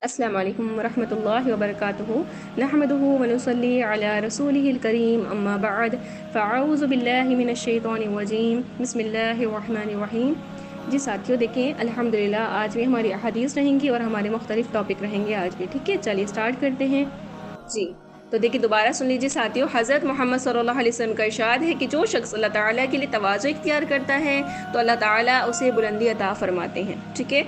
السلام علیکم ورحمۃ اللہ وبرکاتہ نحمده ونصلی علی رسولہ الکریم اما بعد فاعوذ باللہ من الشیطان الرجیم بسم اللہ الرحمن الرحیم۔ جی ساتھیوں دیکھیں الحمدللہ آج بھی ہماری احادیث رہیں گی اور ہمارے مختلف ٹاپک رہیں گے آج بھی، ٹھیک ہے؟ چلیے اسٹارٹ کرتے ہیں۔ جی تو دیکھیے دوبارہ سن لیجیے ساتھیوں، حضرت محمد صلی اللہ علیہ وسلم کا ارشاد ہے کہ جو شخص اللہ تعالیٰ کے لیے تواضع اختیار کرتا ہے تو اللہ تعالیٰ اسے بلندی عطا فرماتے ہیں، ٹھیک ہے؟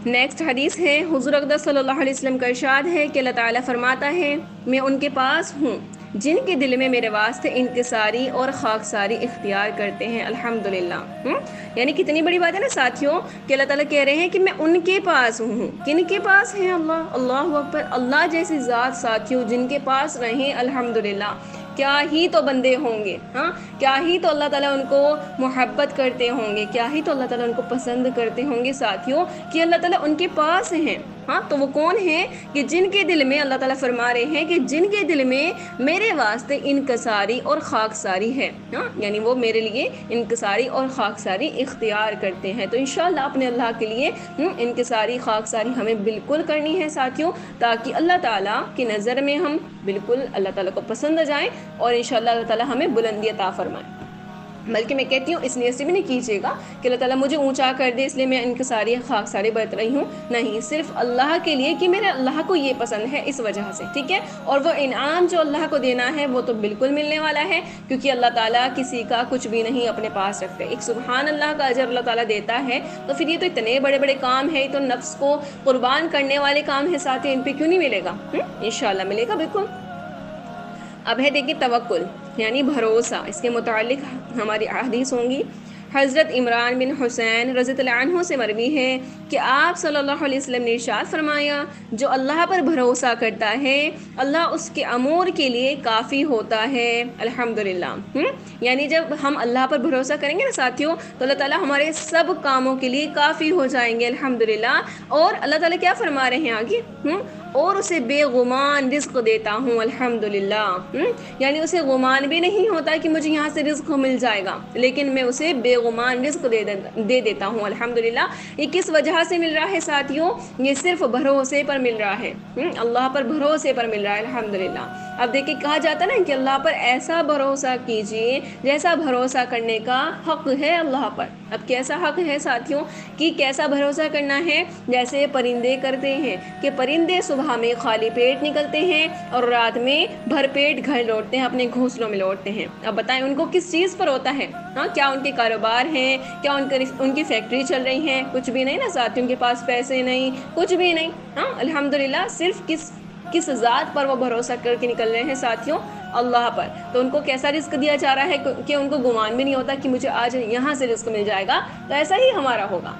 نیکسٹ حدیث ہے، حضور اقدس صلی اللہ علیہ وسلم کا ارشاد ہے کہ اللہ تعالیٰ فرماتا ہے میں ان کے پاس ہوں جن کے دل میں میرے واسطے انکساری اور خاکساری اختیار کرتے ہیں۔ الحمدللہ۔ یعنی کتنی بڑی بات ہے نا ساتھیوں کہ اللہ تعالیٰ کہہ رہے ہیں کہ میں ان کے پاس ہوں۔ کن کے پاس ہیں؟ اللہ اکبر، اللہ جیسی ذات ساتھیوں جن کے پاس رہیں، الحمدللہ کیا ہی تو بندے ہوں گے، ہاں کیا ہی تو اللہ تعالیٰ ان کو محبت کرتے ہوں گے، کیا ہی تو اللہ تعالیٰ ان کو پسند کرتے ہوں گے ساتھیوں کہ اللہ تعالیٰ ان کے پاس ہیں۔ ہاں تو وہ کون ہیں کہ جن کے دل میں اللہ تعالیٰ فرما رہے ہیں کہ جن کے دل میں میرے واسطے انکساری اور خاکساری ہے، ہاں یعنی وہ میرے لیے انکساری اور خاکساری اختیار کرتے ہیں۔ تو انشاءاللہ اپنے اللہ کے لیے انکساری خاکساری ہمیں بالکل کرنی ہے ساتھیوں، تاکہ اللہ تعالیٰ کی نظر میں ہم بالکل اللہ تعالیٰ کو پسند آ جائیں اور انشاءاللہ اللہ تعالیٰ ہمیں بلندی عطا فرمائیں۔ بلکہ میں کہتی ہوں اس نیت سے بھی نہیں کیجیے گا کہ اللہ تعالیٰ مجھے اونچا کر دے اس لیے میں انکساری خاکساری برت رہی ہوں، نہیں، صرف اللہ کے لیے کہ میرے اللہ کو یہ پسند ہے اس وجہ سے، ٹھیک ہے؟ اور وہ انعام جو اللہ کو دینا ہے وہ تو بالکل ملنے والا ہے، کیونکہ اللہ تعالیٰ کسی کا کچھ بھی نہیں اپنے پاس رکھتے۔ ایک سبحان اللہ کا اجر اللہ تعالیٰ دیتا ہے، تو پھر یہ تو اتنے بڑے بڑے کام ہے، تو نفس کو قربان کرنے والے کام ہیں ساتھ، ان پہ کیوں نہیں ملے گا؟ انشاءاللہ ملے گا بالکل۔ اب ہے دیکھیے توکل یعنی بھروسہ، اس کے متعلق ہماری احادیث ہوں گی۔ حضرت عمران بن حسین رضی اللہ عنہ سے مروی ہے کہ آپ صلی اللہ علیہ وسلم نے ارشاد فرمایا جو اللہ پر بھروسہ کرتا ہے اللہ اس کے امور کے لیے کافی ہوتا ہے۔ الحمدللہ۔ یعنی جب ہم اللہ پر بھروسہ کریں گے نا ساتھیوں تو اللہ تعالیٰ ہمارے سب کاموں کے لیے کافی ہو جائیں گے، الحمدللہ۔ اور اللہ تعالیٰ کیا فرما رہے ہیں آگے؟ اور اسے بے گمان رزق دیتا ہوں، الحمدللہ۔ یعنی اسے گمان بھی نہیں ہوتا کہ مجھے یہاں سے رزق مل جائے گا، لیکن میں اسے بے گمان رزق دے دیتا ہوں، الحمدللہ۔ یہ کس وجہ سے مل رہا ہے ساتھیوں؟ یہ صرف بھروسے پر مل رہا ہے، اللہ پر بھروسے پر مل رہا ہے، الحمدللہ۔ اب دیکھیں کہا جاتا ہے نا کہ اللہ پر ایسا بھروسہ کیجئے جیسا بھروسہ کرنے کا حق ہے اللہ پر۔ اب کیسا حق ہے ساتھیوں کہ کیسا بھروسہ کرنا ہے؟ جیسے پرندے کرتے ہیں کہ پرندے صبح میں خالی پیٹ نکلتے ہیں اور رات میں بھر پیٹ گھر لوٹتے ہیں، اپنے گھونسلوں میں لوٹتے ہیں۔ اب بتائیں ان کو کس چیز پر ہوتا ہے؟ ہاں کیا ان کے کاروبار ہیں؟ کیا ان کی فیکٹری چل رہی ہیں؟ کچھ بھی نہیں نا ساتھیوں، ان کے پاس پیسے نہیں، کچھ بھی نہیں، ہاں الحمدللہ۔ صرف کس ذات پر وہ بھروسہ کر کے نکل رہے ہیں ساتھیوں؟ اللہ پر۔ تو ان کو کیسا رزق دیا جا رہا ہے کہ ان کو گمان بھی نہیں ہوتا کہ مجھے آج یہاں سے رزق مل جائے گا، تو ایسا ہی ہمارا ہوگا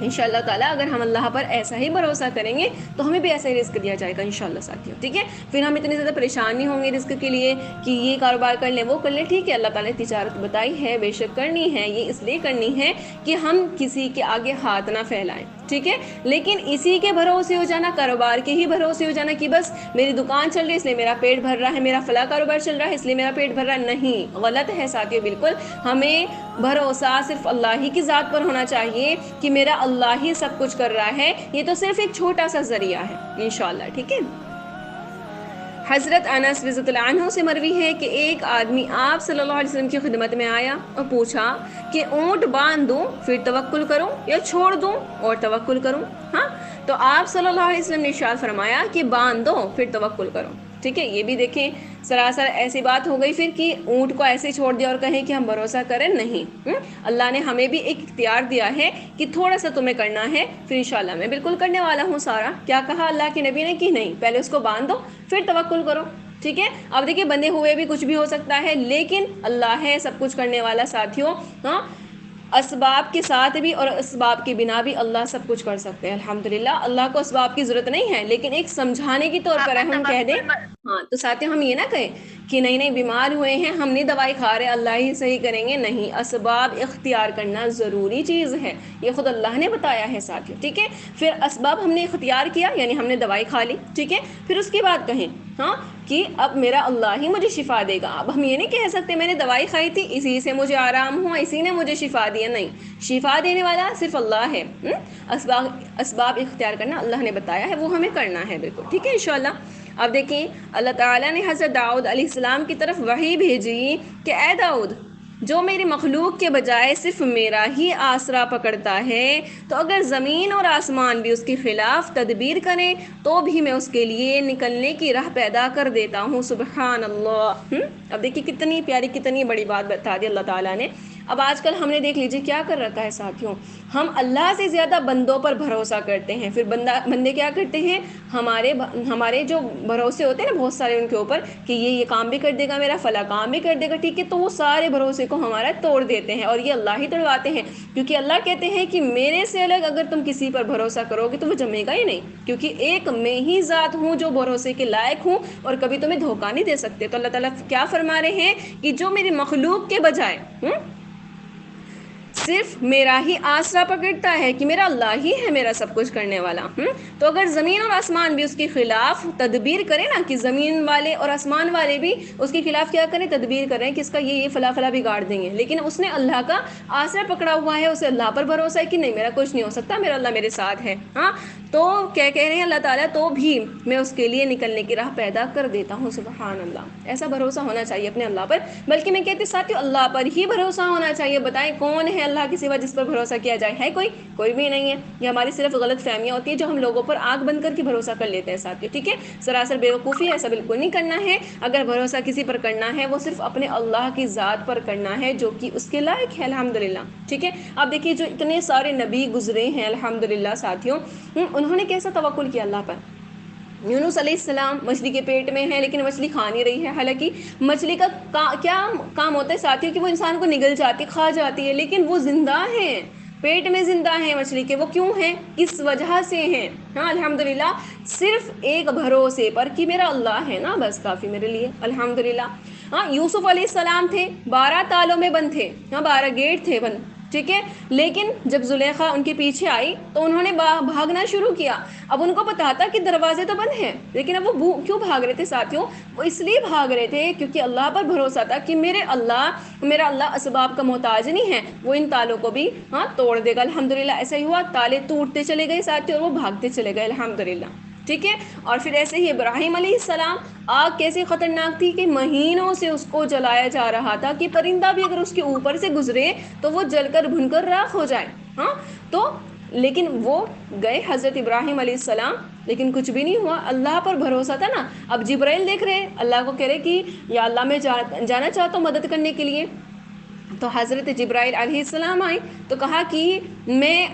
انشاءاللہ تعالیٰ۔ اگر ہم اللہ پر ایسا ہی بھروسہ کریں گے تو ہمیں بھی ایسا ہی رزق دیا جائے گا انشاءاللہ ساتھیوں، ٹھیک ہے؟ پھر ہم اتنی زیادہ پریشان نہیں ہوں گے رزق کے لیے کہ یہ کاروبار کر لیں وہ کر لیں، ٹھیک ہے؟ اللہ تعالیٰ نے تجارت بتائی ہے، بے شک کرنی ہے، یہ اس لیے کرنی ہے کہ ہم کسی کے آگے ہاتھ نہ پھیلائیں، ٹھیک ہے؟ لیکن اسی کے بھروسے ہو جانا، کاروبار کے ہی بھروسے ہو جانا کہ بس میری دکان چل رہی ہے اس لیے میرا پیٹ بھر رہا ہے، میرا فلاں کاروبار چل رہا ہے اس لیے میرا پیٹ بھر رہا ہے، نہیں، غلط ہے ساتھیوں بالکل۔ ہمیں بھروسہ صرف اللہ ہی کی ذات پر ہونا چاہیے کہ میرا اللہ ہی سب کچھ کر رہا ہے، یہ تو صرف ایک چھوٹا سا ذریعہ ہے انشاءاللہ، ٹھیک ہے؟ حضرت انس رضی اللہ عنہ سے مروی ہے کہ ایک آدمی آپ صلی اللہ علیہ وسلم کی خدمت میں آیا اور پوچھا کہ اونٹ باندھ دوں پھر توکل کروں یا چھوڑ دوں اور توکل کروں؟ ہاں تو آپ صلی اللہ علیہ وسلم نے ارشاد فرمایا کہ باندھ دو پھر توکل کرو، ٹھیک ہے؟ یہ بھی دیکھیں سراسر ایسی بات ہو گئی پھر کہ اونٹ کو ایسے چھوڑ دیا اور کہیں کہ ہم بھروسہ کریں، نہیں، اللہ نے ہمیں بھی ایک اختیار دیا ہے کہ تھوڑا سا تمہیں کرنا ہے، پھر انشاءاللہ میں بالکل کرنے والا ہوں سارا۔ کیا کہا اللہ کے نبی نے کہ نہیں، پہلے اس کو باندھ دو پھر توکل کرو، ٹھیک ہے؟ اب دیکھیں بندے ہوئے بھی کچھ بھی ہو سکتا ہے، لیکن اللہ ہے سب کچھ کرنے والا ساتھیوں، ہاں اسباب کے ساتھ بھی اور اسباب کے بنا بھی اللہ سب کچھ کر سکتے ہیں، الحمدللہ۔ اللہ کو اسباب کی ضرورت نہیں ہے، لیکن ایک سمجھانے کے طور پر ہم کہہ دیں، ہاں تو ساتھیوں ہم یہ نہ کہیں کہ نہیں بیمار ہوئے ہیں ہم نہیں دوائی کھا رہے اللہ ہی صحیح کریں گے، نہیں، اسباب اختیار کرنا ضروری چیز ہے، یہ خود اللہ نے بتایا ہے ساتھیوں، ٹھیک ہے۔ پھر اسباب ہم نے اختیار کیا یعنی ہم نے دوائی کھا لی، ٹھیک ہے، پھر اس کی بات کہیں ہاں کہ اب میرا اللہ ہی مجھے شفا دے گا، اب ہم یہ نہیں کہہ سکتے میں نے دوائی کھائی تھی اسی سے مجھے آرام ہوا، اسی نے مجھے شفا دیا، نہیں، شفا دینے والا صرف اللہ ہے۔ اسباب اختیار کرنا اللہ نے بتایا ہے، وہ ہمیں کرنا ہے بالکل، ٹھیک ہے انشاءاللہ۔ اب دیکھیں اللہ تعالیٰ نے حضرت داؤد علیہ السلام کی طرف وحی بھیجی کہ اے داؤد، جو میری مخلوق کے بجائے صرف میرا ہی آسرا پکڑتا ہے تو اگر زمین اور آسمان بھی اس کے خلاف تدبیر کریں تو بھی میں اس کے لیے نکلنے کی راہ پیدا کر دیتا ہوں، سبحان اللہ۔ اب دیکھیے کتنی پیاری کتنی بڑی بات بتا دی اللہ تعالیٰ نے۔ اب آج کل ہم نے دیکھ لیجیے کیا کر رکھا ہے ساتھیوں، ہم اللہ سے زیادہ بندوں پر بھروسہ کرتے ہیں، پھر بندے کیا کرتے ہیں، ہمارے جو بھروسے ہوتے ہیں نا بہت سارے ان کے اوپر کہ یہ کام بھی کر دے گا میرا، فلاں کام بھی کر دے گا، ٹھیک ہے، تو وہ سارے بھروسے کو ہمارا توڑ دیتے ہیں اور یہ اللہ ہی توڑواتے ہیں، کیونکہ اللہ کہتے ہیں کہ میرے سے الگ اگر تم کسی پر بھروسہ کرو گے تو وہ جمے گا ہی نہیں، کیونکہ ایک میں ہی ذات ہوں جو بھروسے کے لائق ہوں اور کبھی تمہیں دھوکہ نہیں دے سکتے۔ تو اللہ تعالیٰ کیا فرما رہے ہیں کہ جو میری مخلوق کے بجائے صرف میرا ہی آسرا پکڑتا ہے کہ میرا اللہ ہی ہے میرا سب کچھ کرنے والا، تو اگر زمین اور آسمان بھی اس کے خلاف تدبیر کریں نا، کہ زمین والے اور آسمان والے بھی اس کے خلاف کیا کریں، تدبیر کریں کہ اس کا یہ فلاں فلاں بگاڑ دیں گے، لیکن اس نے اللہ کا آسرا پکڑا ہوا ہے، اسے اللہ پر بھروسہ ہے کہ نہیں میرا کچھ نہیں ہو سکتا، میرا اللہ میرے ساتھ ہے، ہاں، تو کیا کہہ رہے ہیں اللہ تعالیٰ، تو بھی میں اس کے لیے نکلنے کی راہ پیدا کر دیتا ہوں، سبحان اللہ۔ ایسا بھروسہ ہونا چاہیے اپنے اللہ پر، بلکہ میں کہتی ساتھیوں اللہ پر ہی بھروسہ ہونا چاہیے۔ بتائیں کون ہے اللہ کے سوا جس پر بھروسہ کیا جائے، ہے کوئی بھی نہیں ہے، یہ ہماری صرف غلط فہمیاں ہوتی ہیں جو ہم لوگوں پر آنکھ بند کر کے بھروسہ کر لیتے ہیں ساتھیوں، ٹھیک ہے، سراسر بیوقوفی ہے، ایسا بالکل نہیں کرنا ہے۔ اگر بھروسہ کسی پر کرنا ہے وہ صرف اپنے اللہ کی ذات پر کرنا ہے جو کہ اس کے لائق ہے، الحمدللہ، ٹھیک ہے۔ اب دیکھیے جو اتنے سارے نبی گزرے ہیں الحمدللہ ساتھیوں، انہوں نے کیسا توکل کیا اللہ پر۔ یونس علیہ السلام مچھلی کے پیٹ میں ہے لیکن مچھلی کھا نہیں رہی ہے، حالانکہ مچھلی کا کیا کام ہوتا ہے ساتھیوں کہ وہ انسان کو نگل جاتی ہے، کھا جاتی ہے، لیکن وہ زندہ ہیں، پیٹ میں زندہ ہیں مچھلی کے، وہ کیوں ہیں، کس وجہ سے ہیں، ہاں الحمدللہ، صرف ایک بھروسے پر کہ میرا اللہ ہے نا، بس کافی میرے لیے، الحمدللہ۔ ہاں یوسف علیہ السلام تھے 12 تالوں میں بند تھے، ہاں 12 گیٹ تھے بند، ٹھیک ہے، لیکن جب زلیخا ان کے پیچھے آئی تو انہوں نے بھاگنا شروع کیا۔ اب ان کو پتا تھا کہ دروازے تو بند ہیں، لیکن اب وہ کیوں بھاگ رہے تھے ساتھیوں، وہ اس لیے بھاگ رہے تھے کیونکہ اللہ پر بھروسہ تھا کہ میرا اللہ اسباب کا محتاج نہیں ہے، وہ ان تالوں کو بھی ہاں توڑ دے گا، الحمدللہ۔ ایسا ہی ہوا، تالے ٹوٹتے چلے گئے ساتھیوں اور وہ بھاگتے چلے گئے، الحمدللہ، ٹھیک ہے۔ اور پھر ایسے ہی ابراہیم علیہ السلام، آگ کیسے خطرناک تھی کہ مہینوں سے اس کو جلایا جا رہا تھا کہ پرندہ بھی اگر اس کے اوپر سے گزرے تو وہ جل کر بھن کر راکھ ہو جائے، ہاں، تو لیکن وہ گئے حضرت ابراہیم علیہ السلام، لیکن کچھ بھی نہیں ہوا، اللہ پر بھروسہ تھا نا۔ اب جبرائیل دیکھ رہے اللہ کو کہہ رہے کہ یا اللہ میں جانا چاہتا ہوں مدد کرنے کے لیے، تو حضرت جبرائیل علیہ السلام آئے تو کہا کہ میں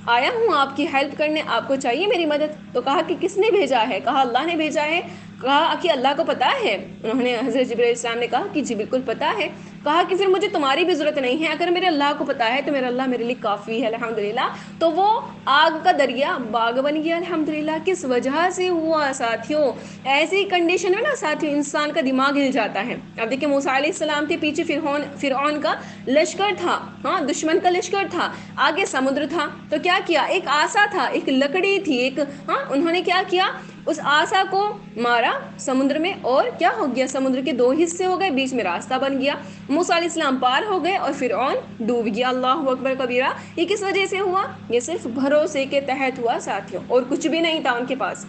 آیا ہوں آپ کی ہیلپ کرنے، آپ کو چاہیے میری مدد، تو کہا کہ کس نے بھیجا ہے، کہا اللہ نے بھیجا ہے، کہا کہ اللہ کو پتہ ہے، انہوں نے حضرت جبرائیل السلام نے کہا کہ جی بالکل پتہ ہے، کہا کہ پھر مجھے تمہاری بھی ضرورت نہیں ہے، اگر میرے اللہ کو پتہ ہے تو میرا اللہ میرے لیے کافی ہے، الحمدللہ۔ تو وہ آگ کا دریا باغ بن گیا، الحمدللہ۔ کس وجہ سے ہوا ساتھیوں، ایسی کنڈیشن میں نا ساتھیوں انسان کا دماغ ہل جاتا ہے۔ اب دیکھیں موسیٰ علیہ السلام تھے، پیچھے فرعون کا لشکر تھا، ہاں دشمن کا لشکر تھا، آگے سمندر تھا، تو کیا کیا، ایک آسا تھا، ایک لکڑی تھی، ہاں انہوں نے کیا کیا، اس آسا کو مارا سمندر میں، اور کیا ہو گیا، سمندر کے 2 حصے ہو گئے، بیچ میں راستہ بن گیا، موسیٰ علیہ السلام پار ہو گئے اور فرعون ڈوب گیا، اللہ اکبر کبیرہ۔ یہ کس وجہ سے ہوا، یہ صرف بھروسے کے تحت ہوا ساتھیوں، اور کچھ بھی نہیں تھا ان کے پاس۔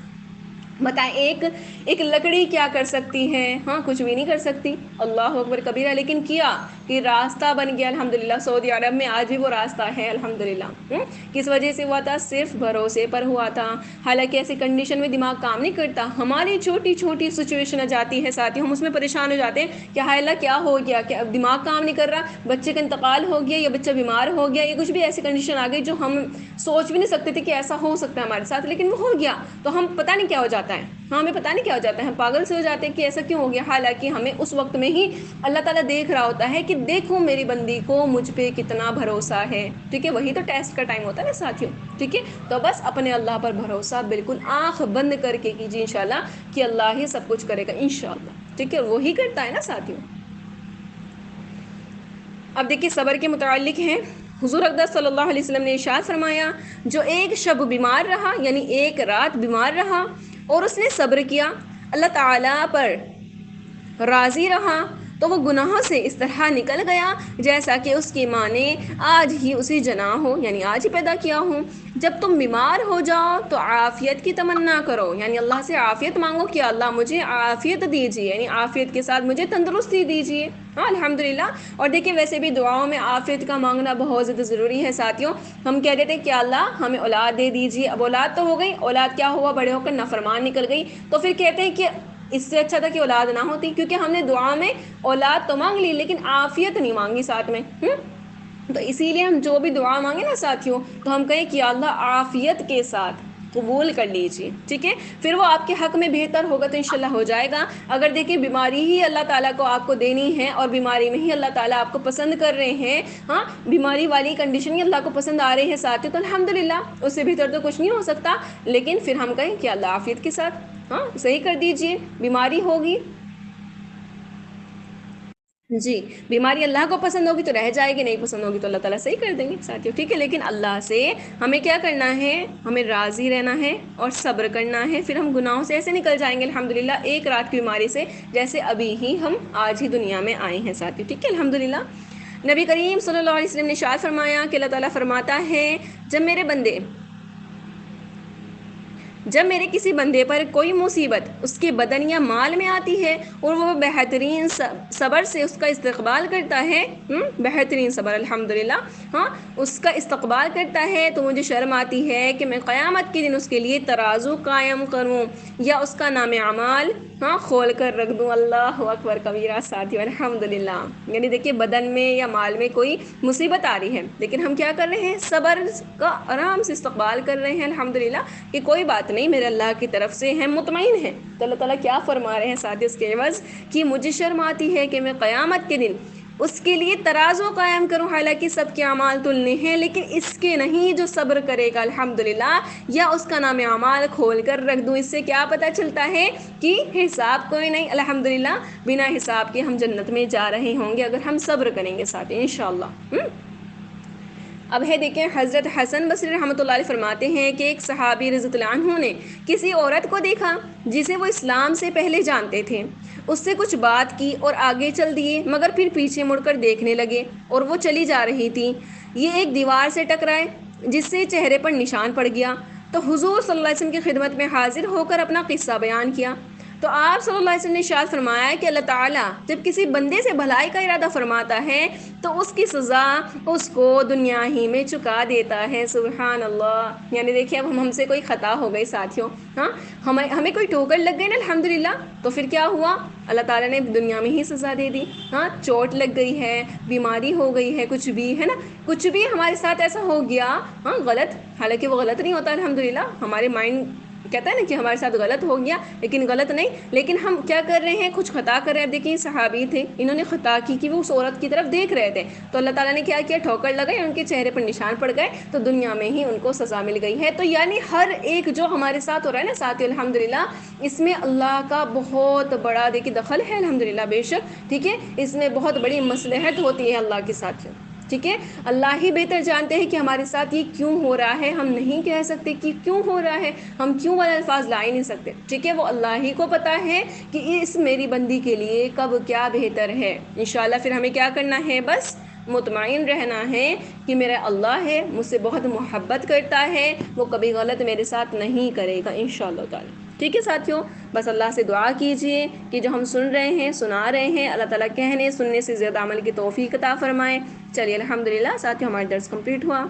بتائیں ایک لکڑی کیا کر سکتی ہے، ہاں کچھ بھی نہیں کر سکتی، اللہ اکبر کبیرہ، لیکن کیا کہ راستہ بن گیا، الحمدللہ۔ سعودی عرب میں آج بھی وہ راستہ ہے، الحمدللہ۔ کس وجہ سے ہوا تھا، صرف بھروسے پر ہوا تھا۔ حالانکہ ایسی کنڈیشن میں دماغ کام نہیں کرتا، ہماری چھوٹی چھوٹی سچویشن آ جاتی ہے ساتھی، ہم اس میں پریشان ہو جاتے ہیں کہ ہائے اللہ کیا ہو گیا، کہ اب دماغ کام نہیں کر رہا، بچے کا انتقال ہو گیا یا بچہ بیمار ہو گیا، یا کچھ بھی ایسی کنڈیشن آ گئی جو ہم سوچ بھی نہیں سکتے تھے کہ ایسا ہو سکتا ہے ہمارے ساتھ، لیکن وہ ہو گیا، تو ہم پتہ نہیں کیا ہو جاتا ہے، ہاں ہمیں پتہ نہیں کیا ہو جاتا ہے، ہم پاگل سے ہو جاتے ہیں کہ ایسا کیوں ہو گیا، حالانکہ ہمیں اس وقت میں ہی اللہ تعالیٰ دیکھ رہا ہوتا ہے کہ دیکھو میری بندی کو مجھ پہ کتنا بھروسہ ہے، ٹھیک ہے، وہی تو ٹیسٹ کا ٹائم ہوتا ہے نا ساتھیوں، ٹھیک ہے۔ تو بس اپنے اللہ پر بھروسہ بالکل آنکھ بند کر کے کیجیے انشاءاللہ، کہ اللہ ہی سب کچھ کرے گا انشاءاللہ۔ ٹھیک ہے، وہی کرتا ہے نا ساتھیوں۔ اب دیکھیے صبر کے متعلق ہیں، حضور اقدس صلی اللہ علیہ وسلم نے ارشاد فرمایا جو ایک شب بیمار رہا، یعنی ایک رات بیمار رہا اور اس نے صبر کیا، اللہ تعالیٰ پر راضی رہا، تو وہ گناہوں سے اس طرح نکل گیا جیسا کہ اس کی ماں نے آج ہی اسی جنا ہو، یعنی آج ہی پیدا کیا ہوں۔ جب تم بیمار ہو جاؤ تو عافیت کی تمنا کرو، یعنی اللہ سے عافیت مانگو کہ اللہ مجھے عافیت دیجیے، یعنی عافیت کے ساتھ مجھے تندرستی دیجیے۔ ہاں الحمدللہ۔ اور دیکھیں ویسے بھی دعاؤں میں عافیت کا مانگنا بہت زیادہ ضروری ہے ساتھیوں۔ ہم کہہ دیتے ہیں کہ اللہ ہمیں اولاد دے دیجیے، اب اولاد تو ہو گئی، اولاد کیا ہوا، بڑے ہو کر نافرمان نکل گئی، تو پھر کہتے ہیں کہ اس سے اچھا تھا کہ اولاد نہ ہوتی، کیونکہ ہم نے دعا میں اولاد تو مانگ لی لیکن عافیت نہیں مانگی ساتھ میں۔ تو اسی لیے ہم جو بھی دعا مانگیں نا ساتھیوں، تو ہم کہیں کہ اللہ عافیت کے ساتھ قبول کر لیجیے، ٹھیک ہے، پھر وہ آپ کے حق میں بہتر ہوگا تو انشاءاللہ ہو جائے گا۔ اگر دیکھیں بیماری ہی اللہ تعالیٰ کو آپ کو دینی ہے اور بیماری میں ہی اللہ تعالیٰ آپ کو پسند کر رہے ہیں، ہاں بیماری والی کنڈیشن ہی اللہ کو پسند آ رہی ہے ساتھیوں، تو الحمدللہ اس سے بہتر تو کچھ نہیں ہو سکتا۔ لیکن پھر ہم کہیں کہ اللہ عافیت کے ساتھ ہاں صحیح کر دیجیے، بیماری ہوگی جی، بیماری اللہ کو پسند ہوگی تو رہ جائے گی، نہیں پسند ہوگی تو اللہ تعالیٰ صحیح کر دیں گے ساتھیوں، ٹھیک ہے۔ لیکن اللہ سے ہمیں کیا کرنا ہے، ہمیں راضی رہنا ہے اور صبر کرنا ہے، پھر ہم گناہوں سے ایسے نکل جائیں گے الحمدللہ ایک رات کی بیماری سے جیسے ابھی ہی ہم آج ہی دنیا میں آئے ہیں ساتھیوں، ٹھیک ہے الحمدللہ۔ نبی کریم صلی اللہ علیہ وسلم نے ارشاد فرمایا کہ اللہ تعالیٰ فرماتا ہے جب میرے کسی بندے پر کوئی مصیبت اس کے بدن یا مال میں آتی ہے اور وہ بہترین صبر سے اس کا استقبال کرتا ہے، بہترین صبر الحمدللہ، ہاں اس کا استقبال کرتا ہے، تو مجھے شرم آتی ہے کہ میں قیامت کے دن اس کے لیے ترازو قائم کروں یا اس کا نام اعمال کھول کر رکھ دوں۔ اللہ اکبر کبیرہ ساتھیوں الحمدللہ۔ یعنی دیکھیے بدن میں یا مال میں کوئی مصیبت آ رہی ہے لیکن ہم کیا کر رہے ہیں، صبر کا آرام سے استقبال کر رہے ہیں الحمدللہ کہ کوئی بات نہیں میرے اللہ کی طرف سے ہیں، مطمئن ہیں۔ تو اللہ تعالیٰ کیا فرما رہے ہیں ساتھ اس کے عوض کہ مجھے شرم آتی ہے کہ میں قیامت کے دن اس کے لیے ترازو قائم کروں، حالانکہ سب کے اعمال تلنے ہیں لیکن اس کے نہیں جو صبر کرے گا الحمدللہ، یا اس کا نام اعمال کھول کر رکھ دوں۔ اس سے کیا پتہ چلتا ہے کہ حساب کوئی نہیں، الحمدللہ بنا حساب کے ہم جنت میں جا رہے ہوں گے اگر ہم صبر کریں گے ساتھ انشاءاللہ۔ اب ہے دیکھیں حضرت حسن بصری رحمۃ اللہ علیہ فرماتے ہیں کہ ایک صحابی رضی اللہ عنہ نے کسی عورت کو دیکھا جسے وہ اسلام سے پہلے جانتے تھے، اس سے کچھ بات کی اور آگے چل دیے، مگر پھر پیچھے مڑ کر دیکھنے لگے اور وہ چلی جا رہی تھی۔ یہ ایک دیوار سے ٹکرائے جس سے چہرے پر نشان پڑ گیا، تو حضور صلی اللہ علیہ وسلم کی خدمت میں حاضر ہو کر اپنا قصہ بیان کیا۔ تو آپ صلی اللہ علیہ وسلم نے ارشاد فرمایا کہ اللہ تعالیٰ جب کسی بندے سے بھلائی کا ارادہ فرماتا ہے تو اس کی سزا اس کو دنیا ہی میں چکا دیتا ہے، سبحان اللہ۔ یعنی دیکھیے اب ہم سے کوئی خطا ہو گئی ساتھیوں، ہاں ہمیں کوئی ٹھوکر لگ گئی نا الحمدللہ، تو پھر کیا ہوا، اللہ تعالیٰ نے دنیا میں ہی سزا دے دی، ہاں چوٹ لگ گئی ہے، بیماری ہو گئی ہے، کچھ بھی ہے نا، کچھ بھی ہمارے ساتھ ایسا ہو گیا ہاں غلط، حالانکہ وہ غلط نہیں ہوتا الحمدللہ، ہمارے مائنڈ کہتا ہے نا کہ ہمارے ساتھ غلط ہو گیا لیکن غلط نہیں، لیکن ہم کیا کر رہے ہیں، کچھ خطا کر رہے ہیں۔ دیکھیں صحابی تھے، انہوں نے خطا کی کہ وہ اس عورت کی طرف دیکھ رہے تھے، تو اللہ تعالیٰ نے کیا کیا، ٹھوکر لگائی، ان کے چہرے پر نشان پڑ گئے، تو دنیا میں ہی ان کو سزا مل گئی ہے۔ تو یعنی ہر ایک جو ہمارے ساتھ ہو رہا ہے نا ساتھی الحمدللہ، اس میں اللہ کا بہت بڑا دیکھیے دخل ہے الحمدللہ، بے شک، ٹھیک ہے، اس میں بہت بڑی مصلحت ہوتی ہے اللہ کے ساتھ، ٹھیک ہے، اللہ ہی بہتر جانتے ہیں کہ ہمارے ساتھ یہ کیوں ہو رہا ہے، ہم نہیں کہہ سکتے کہ کیوں ہو رہا ہے، ہم کیوں والے الفاظ لا ہی نہیں سکتے، ٹھیک ہے، وہ اللہ ہی کو پتہ ہے کہ اس میری بندی کے لیے کب کیا بہتر ہے۔ انشاءاللہ پھر ہمیں کیا کرنا ہے، بس مطمئن رہنا ہے کہ میرا اللہ ہے، مجھ سے بہت محبت کرتا ہے، وہ کبھی غلط میرے ساتھ نہیں کرے گا انشاءاللہ تعالی، ٹھیک ہے ساتھیوں۔ بس اللہ سے دعا کیجئے کہ جو ہم سن رہے ہیں، سنا رہے ہیں، اللہ تعالیٰ کہنے سننے سے زیادہ عمل کی توفیق عطا فرمائے۔ چلیے الحمدللہ ساتھیوں ہمارا درس کمپلیٹ ہوا۔